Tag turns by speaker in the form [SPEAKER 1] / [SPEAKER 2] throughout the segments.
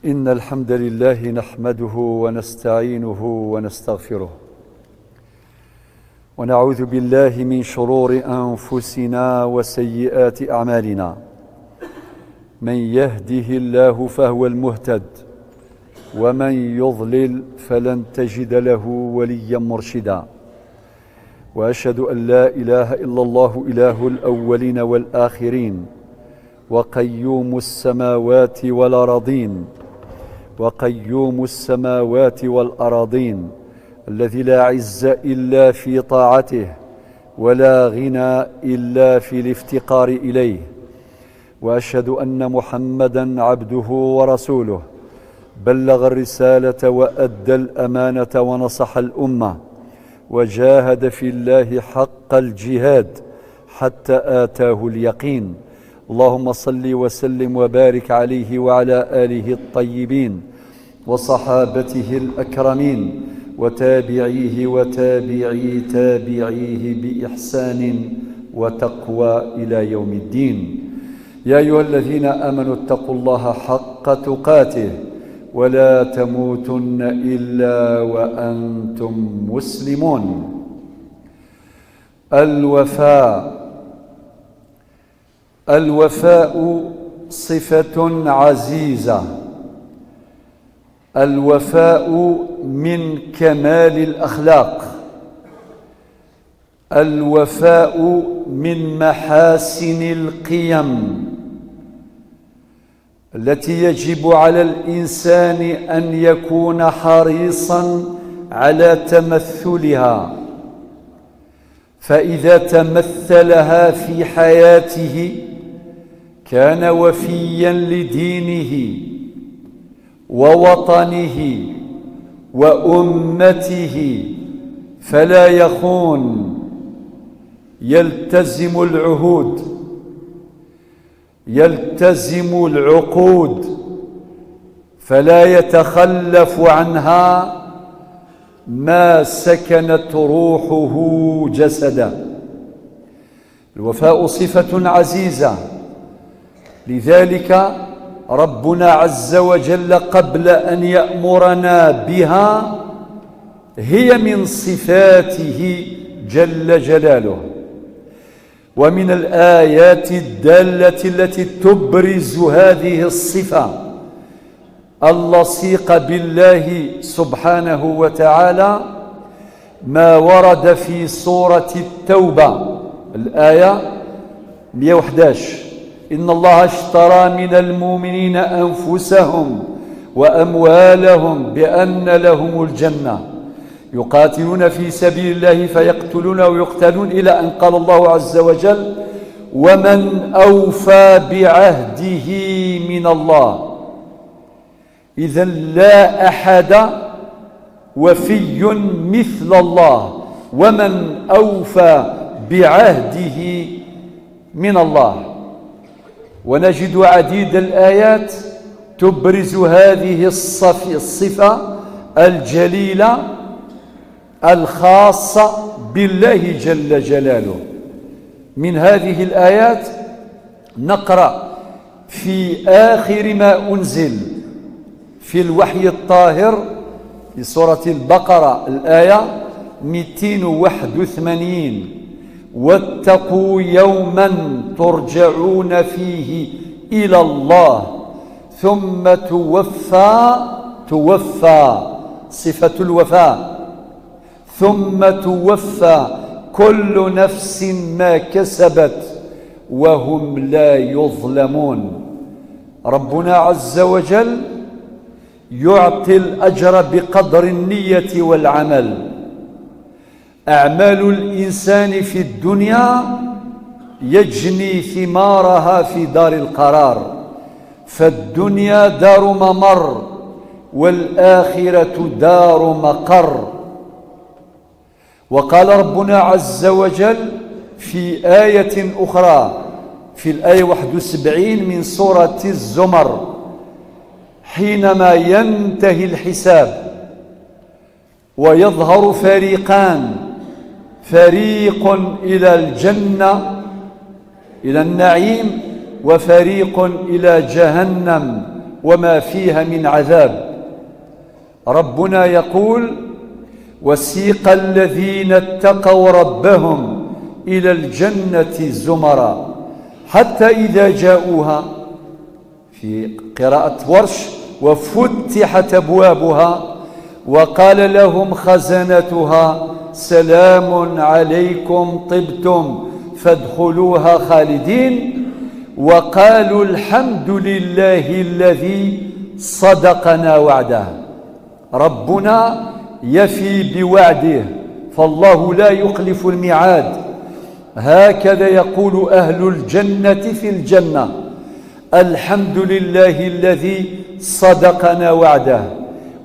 [SPEAKER 1] إن الحمد لله نحمده ونستعينه ونستغفره ونعوذ بالله من شرور أنفسنا وسيئات أعمالنا. من يهده الله فهو المهتد، ومن يضلل فلن تجد له وليا مرشدا. وأشهد أن لا إله إلا الله، إله الأولين والآخرين، وقيوم السماوات والأراضين، وقيوم السماوات والأراضين، الذي لا عز إلا في طاعته، ولا غنى إلا في الافتقار إليه. وأشهد أن محمدًا عبده ورسوله، بلغ الرسالة وأدى الأمانة ونصح الأمة، وجاهد في الله حق الجهاد حتى آتاه اليقين. اللهم صل وسلم وبارك عليه وعلى آله الطيبين وصحابته الأكرمين وتابعيه وتابعي تابعيه بإحسان وتقوى إلى يوم الدين. يا أيها الذين آمنوا اتقوا الله حق تقاته ولا تموتن إلا وأنتم مسلمون. الوفاء صفة عزيزة. الوفاء من كمال الأخلاق. الوفاء من محاسن القيم التي يجب على الإنسان أن يكون حريصاً على تمثلها، فإذا تمثلها في حياته كان وفياً لدينه ووطنه وأمته، فلا يخون، يلتزم العهود، يلتزم العقود، فلا يتخلف عنها ما سكنت روحه جسدا. الوفاء صفة عزيزة، لذلك ربنا عز وجل قبل أن يأمرنا بها هي من صفاته جل جلاله. ومن الآيات الدالة التي تبرز هذه الصفة اللصيق بالله سبحانه وتعالى ما ورد في سورة التوبة الآية 111: إن الله اشترى من المؤمنين أنفسهم وأموالهم بأن لهم الجنة يقاتلون في سبيل الله فيقتلون ويقتلون، إلى أن قال الله عز وجل: ومن أوفى بعهده من الله. إذن لا أحد وفي مثل الله، ومن أوفى بعهده من الله. ونجد عديد الآيات تبرز هذه الصفة الجليلة الخاصة بالله جل جلاله. من هذه الآيات نقرأ في آخر ما أنزل في الوحي الطاهر في سورة البقرة الآية 281: واتقوا يوما ترجعون فيه إلى الله ثم توفى صفة الوفاء، ثم توفى كل نفس ما كسبت وهم لا يظلمون. ربنا عز وجل يعطي الأجر بقدر النية والعمل. أعمال الإنسان في الدنيا يجني ثمارها في دار القرار، فالدنيا دار ممر والآخرة دار مقر. وقال ربنا عز وجل في آية أخرى في الآية 71 من سورة الزمر: حينما ينتهي الحساب ويظهر فريقان، فريق إلى الجنة إلى النعيم، وفريق إلى جهنم وما فيها من عذاب. ربنا يقول: وسيق الذين اتقوا ربهم إلى الجنة زمرا حتى إذا جاءوها، في قراءة ورش: وفتحت أبوابها وقال لهم خزنتها سلام عليكم طبتم فادخلوها خالدين وقالوا الحمد لله الذي صدقنا وعده. ربنا يفي بوعده، فالله لا يخلف الميعاد. هكذا يقول أهل الجنة في الجنة: الحمد لله الذي صدقنا وعده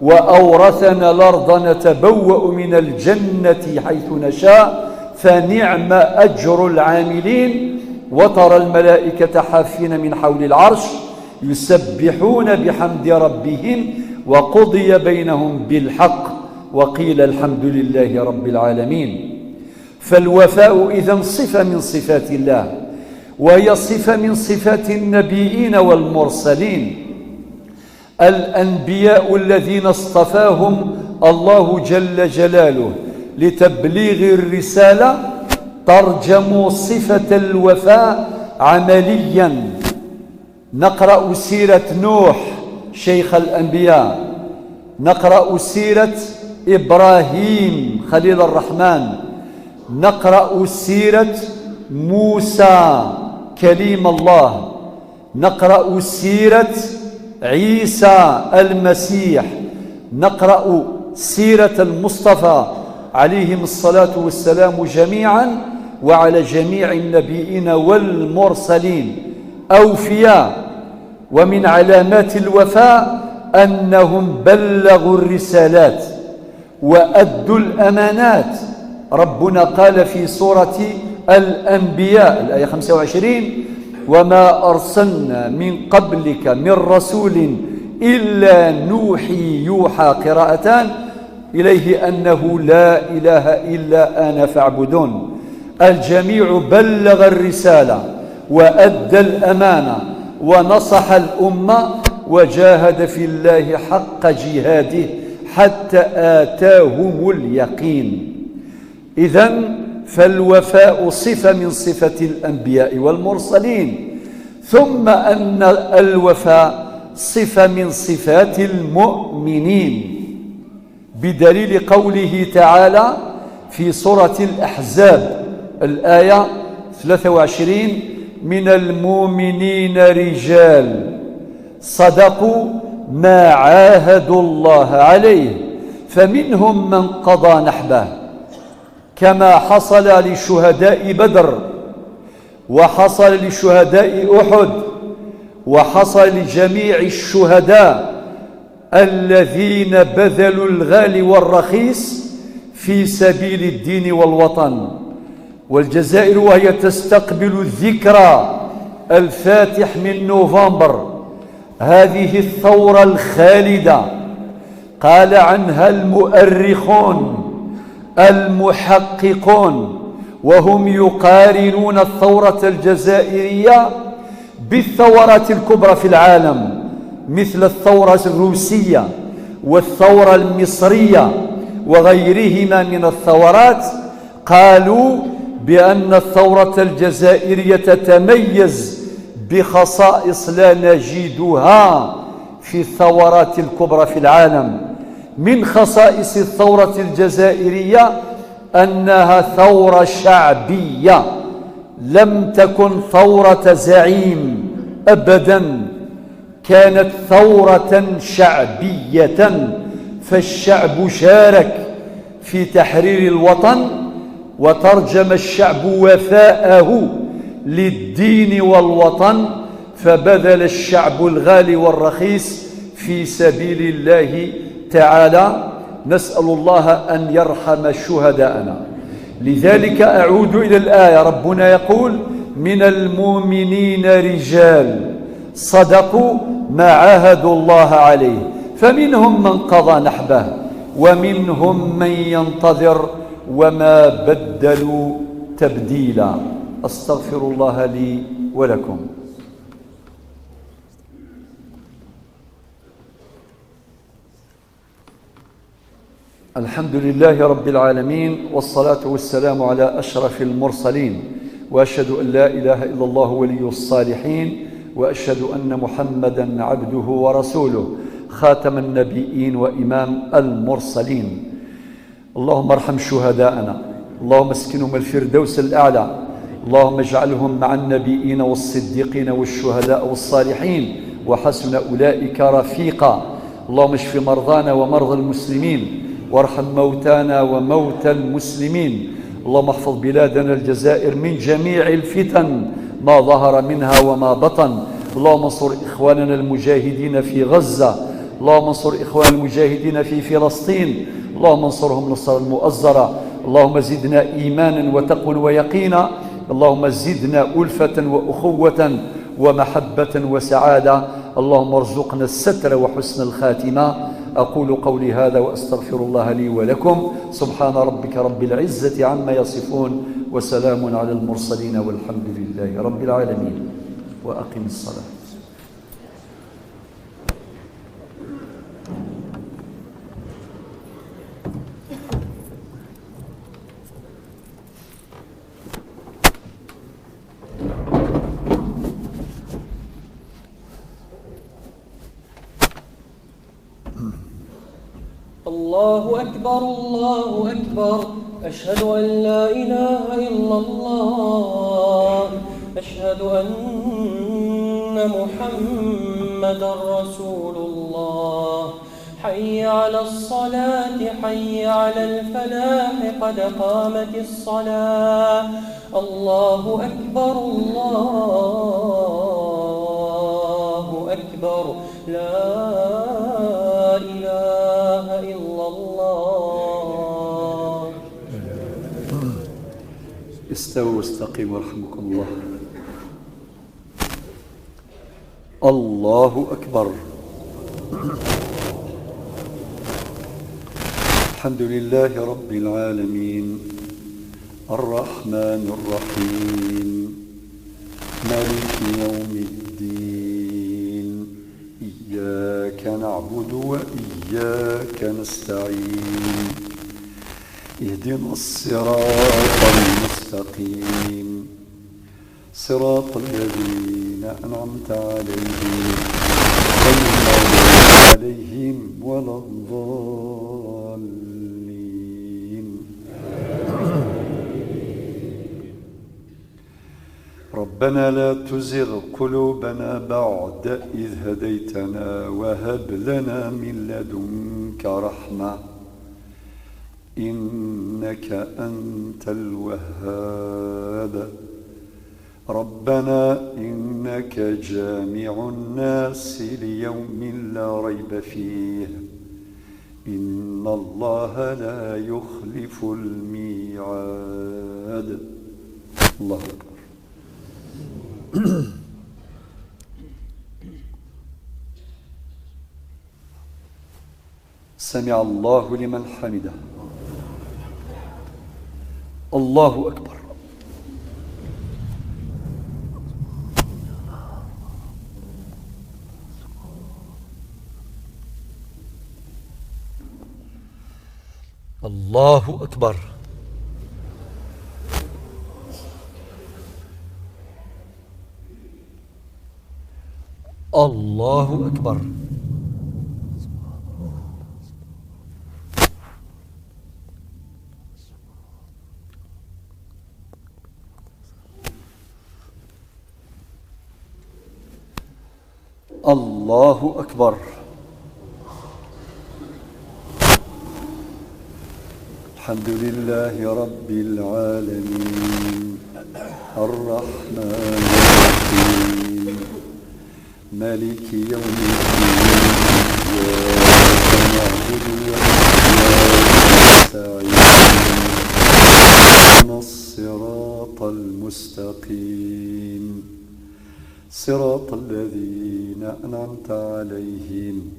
[SPEAKER 1] وأورثنا الأرض نتبوأ من الجنة حيث نشاء فنعم أجر العاملين. وترى الملائكة حافين من حول العرش يسبحون بحمد ربهم وقضي بينهم بالحق وقيل الحمد لله رب العالمين. فالوفاء إذن صفة من صفات الله، وهي صفة من صفات النبيين والمرسلين. الأنبياء الذين اصطفاهم الله جل جلاله لتبليغ الرسالة ترجموا صفة الوفاء عمليا. نقرأ سيرة نوح شيخ الأنبياء، نقرأ سيرة إبراهيم خليل الرحمن، نقرأ سيرة موسى كليم الله، نقرأ سيرة عيسى المسيح، نقرأ سيرة المصطفى عليهم الصلاة والسلام جميعا وعلى جميع النبيين والمرسلين أوفياء. ومن علامات الوفاء أنهم بلغوا الرسالات وأدوا الأمانات. ربنا قال في سورة الأنبياء الآية 25: وما أرسلنا من قبلك من رسول إلا نوحي يوحى قراءتان إليه أنه لا إله إلا أنا فاعبدون. الجميع بلغ الرسالة وأدى الأمانة ونصح الأمة وجاهد في الله حق جهاده حتى آتاهم اليقين. إذن فالوفاء صفة من صفة الأنبياء والمرسلين، ثم أن الوفاء صفة من صفات المؤمنين بدليل قوله تعالى في سورة الأحزاب الآية 23: من المؤمنين رجال صدقوا ما عاهدوا الله عليه فمنهم من قضى نحبه، كما حصل لشهداء بدر وحصل لشهداء أحد وحصل لجميع الشهداء الذين بذلوا الغالي والرخيص في سبيل الدين والوطن. والجزائر وهي تستقبل الذكرى الفاتح من نوفمبر، هذه الثورة الخالدة قال عنها المؤرخون المحققون وهم يقارنون الثورة الجزائرية بالثورات الكبرى في العالم مثل الثورة الروسية والثورة المصرية وغيرهما من الثورات. قالوا بأن الثورة الجزائرية تتميز بخصائص لا نجدها في الثورات الكبرى في العالم. من خصائص الثورة الجزائرية أنها ثورة شعبية، لم تكن ثورة زعيم أبدا، كانت ثورة شعبية، فالشعب شارك في تحرير الوطن وترجم الشعب وفاءه للدين والوطن، فبذل الشعب الغالي والرخيص في سبيل الله تعالى. نسأل الله أن يرحم شهداءنا. لذلك أعود إلى الآية، ربنا يقول: من المؤمنين رجال صدقوا ما عاهدوا الله عليه فمنهم من قضى نحبه ومنهم من ينتظر وما بدلوا تبديلا. أستغفر الله لي ولكم. الحمد لله رب العالمين، والصلاة والسلام على أشرف المرسلين، وأشهد أن لا إله إلا الله ولي الصالحين، وأشهد أن محمدا عبده ورسوله خاتم النبيين وإمام المرسلين. اللهم ارحم شهداءنا، اللهم اسكنهم الفردوس الأعلى، اللهم اجعلهم مع النبيين والصديقين والشهداء والصالحين وحسن أولئك رفيقا. اللهم اشف مرضانا ومرضى المسلمين، وارحم موتانا وموتى المسلمين. اللهم احفظ بلادنا الجزائر من جميع الفتن ما ظهر منها وما بطن. اللهم انصر إخواننا المجاهدين في غزة، اللهم انصر إخوان المجاهدين في فلسطين، اللهم انصرهم نصرا مؤزرا. اللهم زدنا إيمانا وتقوى ويقينا، اللهم زدنا ألفة وأخوة ومحبة وسعادة. اللهم ارزقنا الستر وحسن الخاتمة. أقول قولي هذا وأستغفر الله لي ولكم. سبحان ربك رب العزة عما يصفون، وسلام على المرسلين، والحمد لله رب العالمين. وأقم الصلاة.
[SPEAKER 2] الله أكبر الله أكبر، أشهد أن لا إله إلا الله، أشهد أن محمدا رسول الله. حي على الصلاة، حي على الفلاح، قد قامت الصلاة. الله أكبر الله أكبر، لا إله إلا الله.
[SPEAKER 1] استووا واستقيموا رحمكم الله. الله أكبر. الحمد لله رب العالمين، الرحمن الرحيم، مالك يوم الدين، إياك نعبد وإياك نستعين، اهدنا الصراط المستقيم، صراط الذين أنعمت عليهم غير المغضوب عليهم ولا الضالين. ربنا لا تزغ قلوبنا بعد إذ هديتنا، وهب لنا من لدنك رحمة، إنك أنت الوهاب. ربنا إنك جامع الناس ليوم لا ريب فيه، إن الله لا يخلف الميعاد. الله أكبر. سمع الله لمن حمده. الله أكبر. الله أكبر. الله أكبر. الله أكبر. الحمد لله رب العالمين، الرحمن الرحيم، مالك يوم الدين، إياك نعبد وإياك نستعين، اهدنا الصراط المستقيم، صراط الذين أنعمت عليهم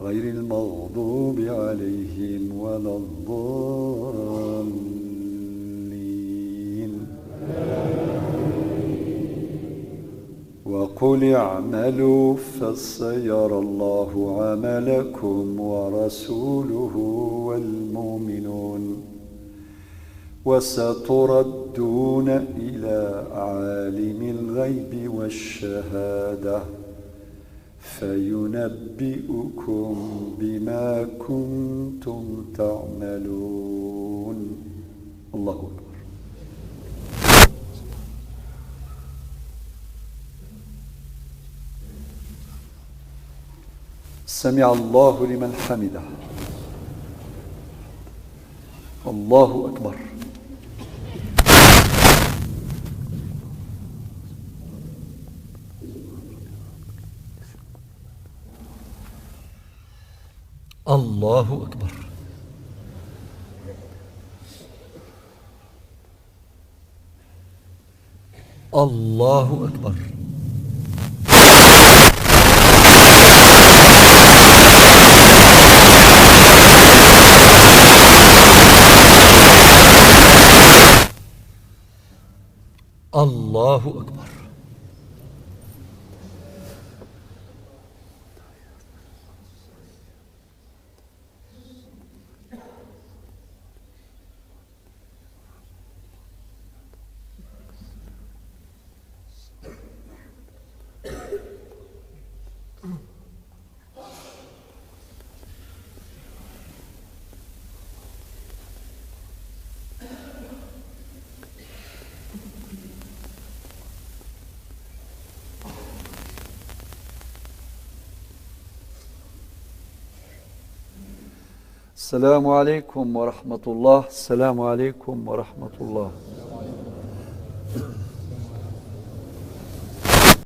[SPEAKER 1] غير المغضوب عليهم ولا الضالين. وقل اعملوا فسيرى الله عملكم ورسوله والمؤمنون وستردون إلى عالم الغيب والشهادة فينبئكم بما كنتم تعملون. الله أكبر. سمع الله لمن حمده. الله أكبر. الله أكبر. الله أكبر. الله أكبر. السلام عليكم ورحمة الله. السلام عليكم ورحمة الله.